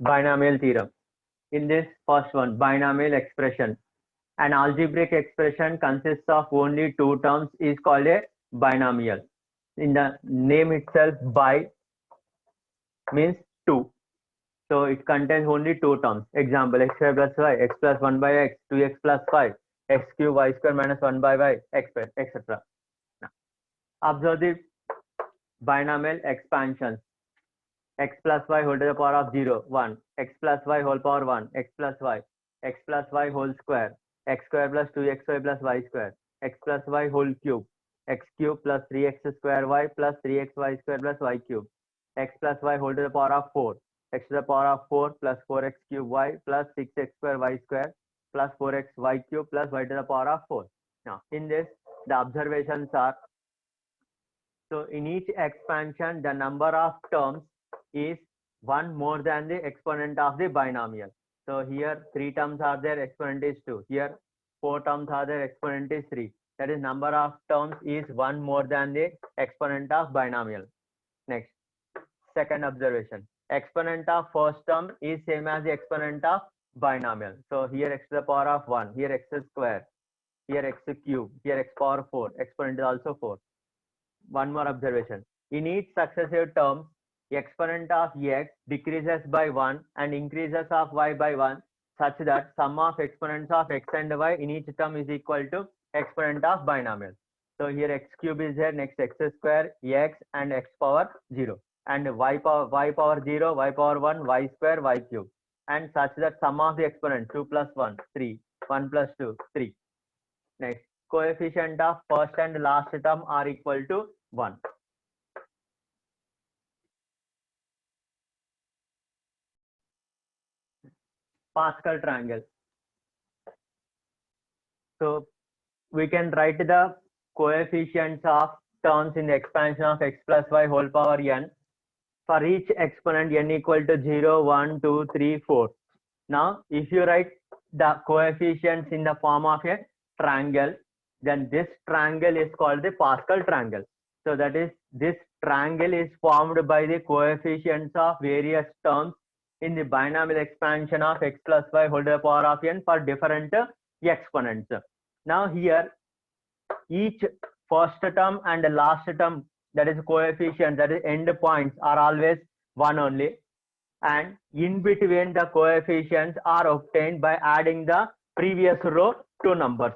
binomial theorem. In this first one, binomial expression. An algebraic expression consists of only two terms is called a binomial. In the name itself, bi means two. So it contains only two terms. Example, x square plus y, x plus 1 by x, 2x plus 5, x cube y square minus 1 by y, etc. Observe the binomial expansions. X plus y whole to the power of 0, 1, x plus y whole power 1, x plus y whole square, x square plus 2xy plus y square, x plus y whole cube, x cube plus 3x square y plus 3xy square plus y cube, x plus y whole to the power of 4, x to the power of 4 plus 4x cube y plus 6x square y square plus 4x y cube plus y to the power of 4. Now, in this, the observations are, so in each expansion, the number of terms is one more than the exponent of the binomial. So here 3 terms are there, exponent is 2. Here 4 terms are there, exponent is 3. That is, number of terms is one more than the exponent of binomial. Next, second observation. Exponent of first term is same as the exponent of binomial. So here x to the power of 1, here x square, here x cube, here x power 4. Exponent is also 4. One more observation. In each successive term, exponent of x decreases by 1 and increases of y by 1, such that sum of exponents of x and y in each term is equal to exponent of binomial. So here x cube is here, next x square, x and x power 0, and y power 0, y power 1, y square, y cube, and such that sum of the exponents 2 plus 1, 3, 1 plus 2, 3. Next, coefficient of first and last term are equal to 1. Pascal triangle. So we can write the coefficients of terms in the expansion of x plus y whole power n for each exponent n equal to 0, 1, 2, 3, 4. Now, if you write the coefficients in the form of a triangle, then this triangle is called the Pascal triangle. So that is, this triangle is formed by the coefficients of various terms in the binomial expansion of x plus y whole to the power of n for different exponents. Now here, each first term and the last term, that is coefficient, that is end points, are always one only, and in between the coefficients are obtained by adding the previous row two numbers.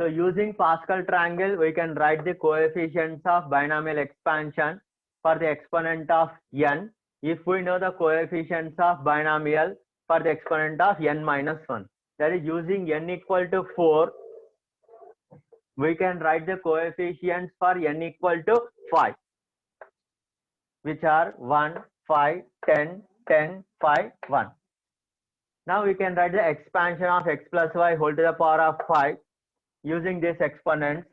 So using Pascal triangle, we can write the coefficients of binomial expansion for the exponent of n if we know the coefficients of binomial for the exponent of n minus 1. That is, using n equal to 4, we can write the coefficients for n equal to 5, which are 1, 5, 10, 10, 5, 1. Now we can write the expansion of x plus y whole to the power of 5 using this exponents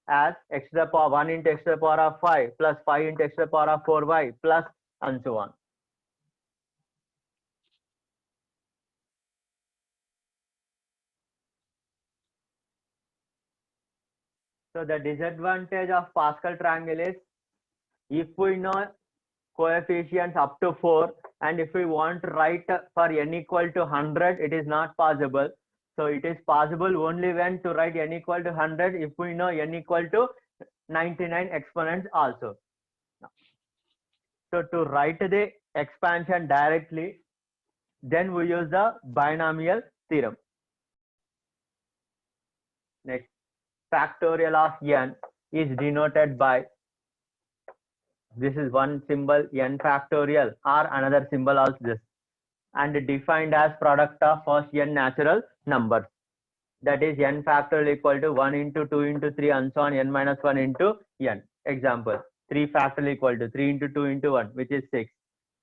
as x to the power 1 into x to the power of 5 plus 5 into x to the power of 4y plus and so on. So the disadvantage of Pascal triangle is, if we know coefficients up to 4 and if we want to write for n equal to 100, it is not possible. So it is possible only when to write n equal to 100 if we know n equal to 99 exponents also. So to write the expansion directly, then we use the binomial theorem. Next, factorial of n is denoted by, this is one symbol n factorial, or another symbol also this, and defined as product of first n natural numbers. That is, n factorial equal to 1 into 2 into 3 and so on, n minus 1 into n. Example, 3 factorial equal to 3 into 2 into 1, which is 6.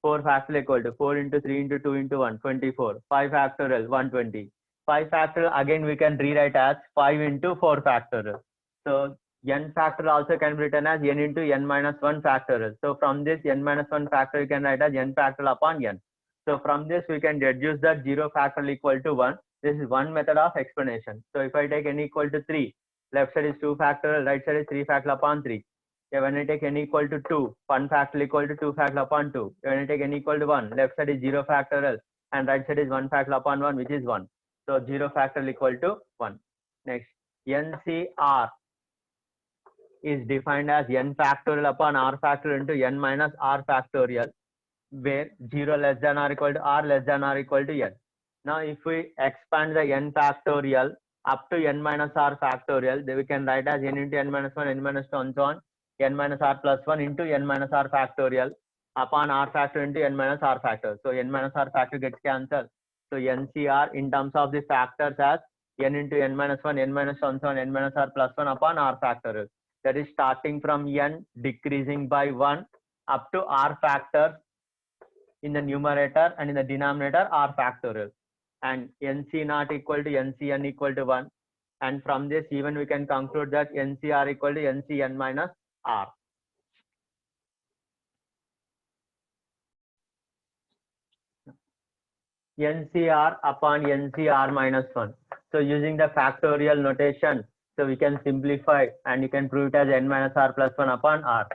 4 factorial equal to 4 into 3 into 2 into 1, 24. 5 factorial, 120. 5 factorial, again we can rewrite as 5 into 4 factorial. So n factorial also can be written as n into n minus 1 factorial. So from this n minus 1 factorial, you can write as n factorial upon n. So from this we can deduce that 0 factorial equal to 1. This is one method of explanation. So if I take n equal to 3, left side is 2 factorial, right side is 3 factorial upon 3. When I take n equal to 2, 1 factorial equal to 2 factorial upon 2. When I take n equal to 1, left side is 0 factorial and right side is 1 factorial upon 1, which is 1. So 0 factorial equal to 1. Next, NCR is defined as n factorial upon r factorial into n minus r factorial, where 0 less than or equal to r less than or equal to n. Now, if we expand the n factorial up to n minus r factorial, then we can write as n into n minus 1, n minus 2, and so on, n minus r plus 1 into n minus r factorial upon r factor into n minus r factor. So n minus r factor gets cancelled. So NCR in terms of the factors as n into n minus 1, n minus 2, and so on, n minus r plus 1 upon r factorial. That is starting from n decreasing by 1 up to r factors in the numerator, and in the denominator r factorial, and NC not equal to NCN equal to 1, and from this even we can conclude that NCR equal to NCN minus R. NCR upon NCR minus 1. So using the factorial notation, so we can simplify and you can prove it as n minus r plus 1 upon r.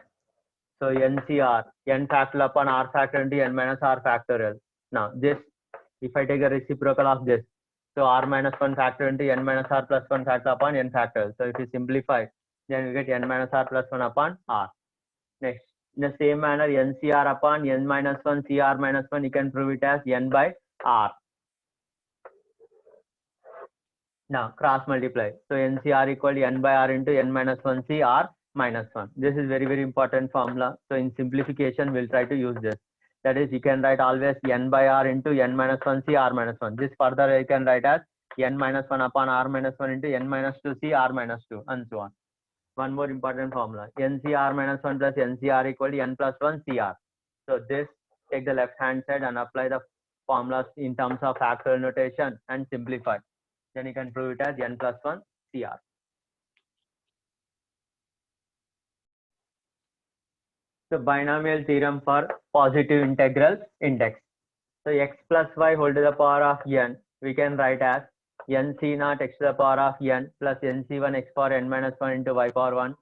So NCR, n factorial upon r factorial into n minus r factorial. Now this, if I take a reciprocal of this, so r minus 1 factor into n minus r plus 1 factor upon n factorial. So if you simplify, then we get n minus r plus 1 upon r. Next, in the same manner, NCR upon n minus 1 CR minus 1, you can prove it as n by r. Now cross multiply. So NCR equal to n by r into n minus 1 CR minus 1. This is very, very important formula. So in simplification, we'll try to use this. That is, you can write always n by r into n minus 1 CR minus 1. This further you can write as n minus 1 upon r minus 1 into n minus 2 CR minus 2, and so on. One more important formula, NCR minus 1 plus NCR equal to n plus 1 CR. So this, take the left hand side and apply the formulas in terms of factorial notation and simplify. Then you can prove it as n plus 1 CR. So binomial theorem for positive integral index. So x plus y whole to the power of n, we can write as nc naught x to the power of n plus nc1 x power n minus 1 into y power 1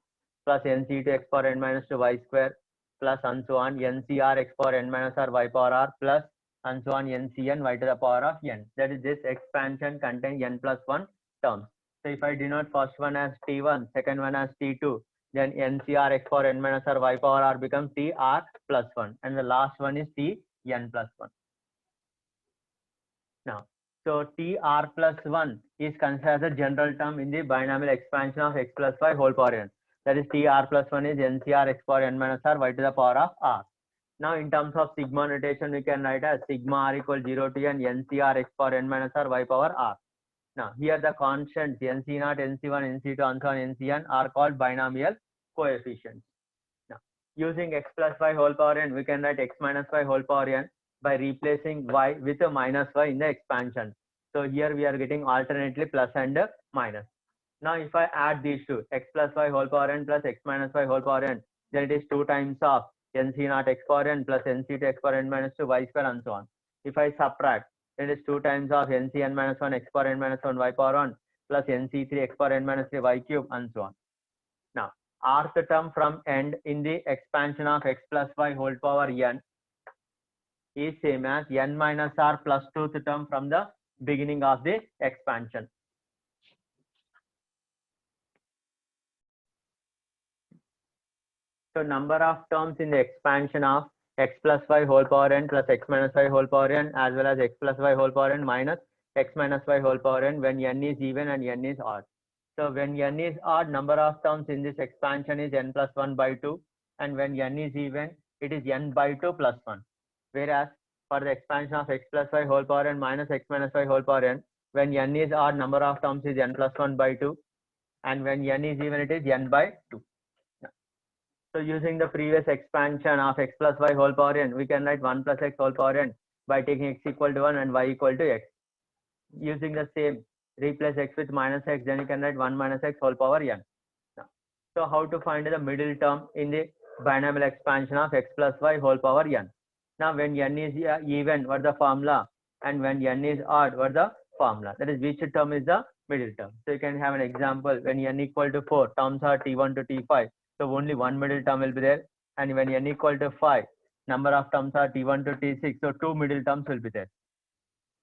plus nc2 x power n minus 2 y square plus and so on ncr x power n minus r y power r plus and so on ncn y to the power of n. That is, this expansion contains n plus 1 terms. So if I denote first one as t1, second one as t2, then ncr x power n minus r y power r becomes tr plus 1, and the last one is tn plus 1. Now, so tr plus 1 is considered as a general term in the binomial expansion of x plus y whole power n. That is, tr plus 1 is ncr x power n minus r y to the power of r. Now, in terms of sigma notation, we can write as sigma r equal 0 to n ncr x power n minus r y power r. Now, here the constants nc naught, nc1, nc2, and so on ncn are called binomial coefficients. Now, using x plus y whole power n, we can write x minus y whole power n by replacing y with a minus y in the expansion. So here we are getting alternately plus and minus. Now, if I add these two, x plus y whole power n plus x minus y whole power n, then it is 2 times of nc naught x power n plus nc2 x power n minus 2 y square, and so on. If I subtract, then it is 2 times of ncn minus 1 x power n minus 1 y power 1 plus nc3 x power n minus 3 y cube, and so on. Now, rth term from end in the expansion of x plus y whole power n is same as n minus r plus 2th term from the beginning of the expansion. So number of terms in the expansion of x plus y whole power n plus x minus y whole power n, as well as x plus y whole power n minus x minus y whole power n when n is even and n is odd. So when n is odd, number of terms in this expansion is n plus 1 by 2, and when n is even, it is n by 2 plus 1. Whereas for the expansion of x plus y whole power n minus x minus y whole power n, when n is odd, number of terms is n plus 1 by 2, and when n is even, it is n by 2. So using the previous expansion of x plus y whole power n, we can write 1 plus x whole power n by taking x equal to 1 and y equal to x. Using the same, replace x with minus x, then you can write 1 minus x whole power n. So how to find the middle term in the binomial expansion of x plus y whole power n? Now, when n is even, what the formula, and when n is odd, what the formula? That is, which term is the middle term? So you can have an example. When n equal to 4, terms are t1 to t5. So only one middle term will be there. And when n equal to 5, number of terms are T1 to T6. So 2 middle terms will be there.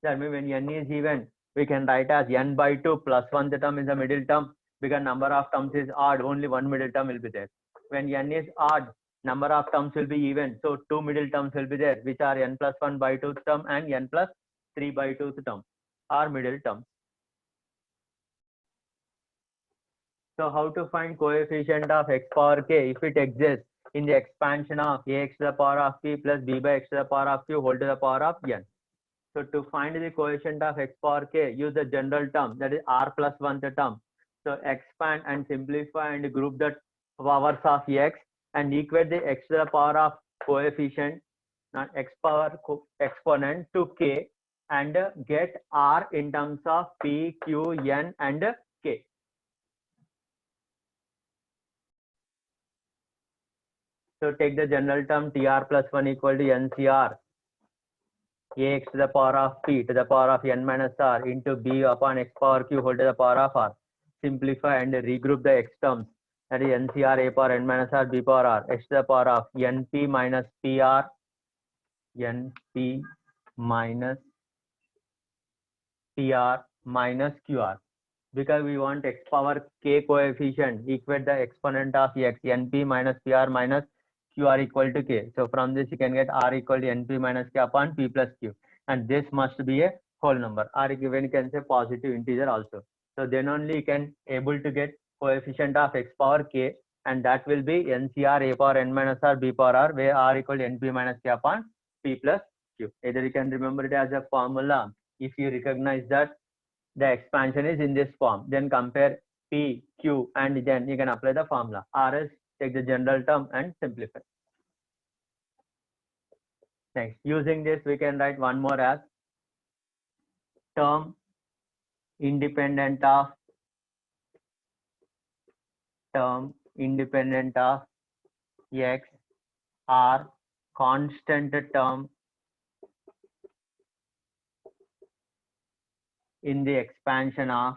That means when n is even, we can write as n by 2 plus 1 the term is the middle term, because number of terms is odd, only one middle term will be there. When n is odd, number of terms will be even, so 2 middle terms will be there, which are n plus 1 by 2 term and n plus 3 by 2 term are middle terms. So how to find coefficient of x power k if it exists in the expansion of ax to the power of p plus b by x to the power of q whole to the power of n. So to find the coefficient of x power k, use the general term, that is r plus 1 the term. So expand and simplify and group the powers of x and equate the x to the power of coefficient, not x power exponent to k, and get r in terms of p, q, n and k. So take the general term tr plus 1 equal to ncr ax to the power of p to the power of n minus r into b upon x power q whole to the power of r. Simplify and regroup the x terms, that is ncr a power n minus r b power r x to the power of np minus pr np minus pr minus qr. Because we want x power k coefficient, equate the exponent of x, np minus pr minus qr equal to k. So from this you can get r equal to np minus k upon p plus q, and this must be a whole number, or even you can say positive integer also. So then only you can able to get coefficient of x power k, and that will be ncr a power n minus r b power r, where r equal to np minus k upon p plus q. Either you can remember it as a formula if you recognize that the expansion is in this form, then compare p, q, and then you can apply the formula, or else take the general term and simplify. Next, using this we can write one more as term independent of x are constant term in the expansion of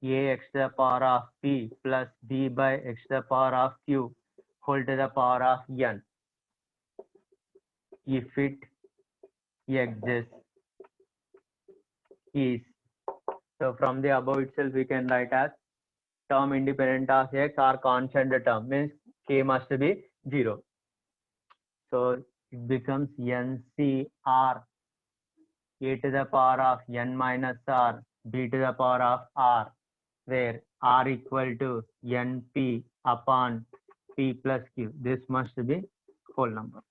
ax to the power of p plus b by x to the power of q whole to the power of n, if it exists is. So from the above itself we can write as term independent of x or constant term, means k must be 0. So it becomes ncr a to the power of n minus r b to the power of r, where r equal to np upon p plus q. This must be whole number.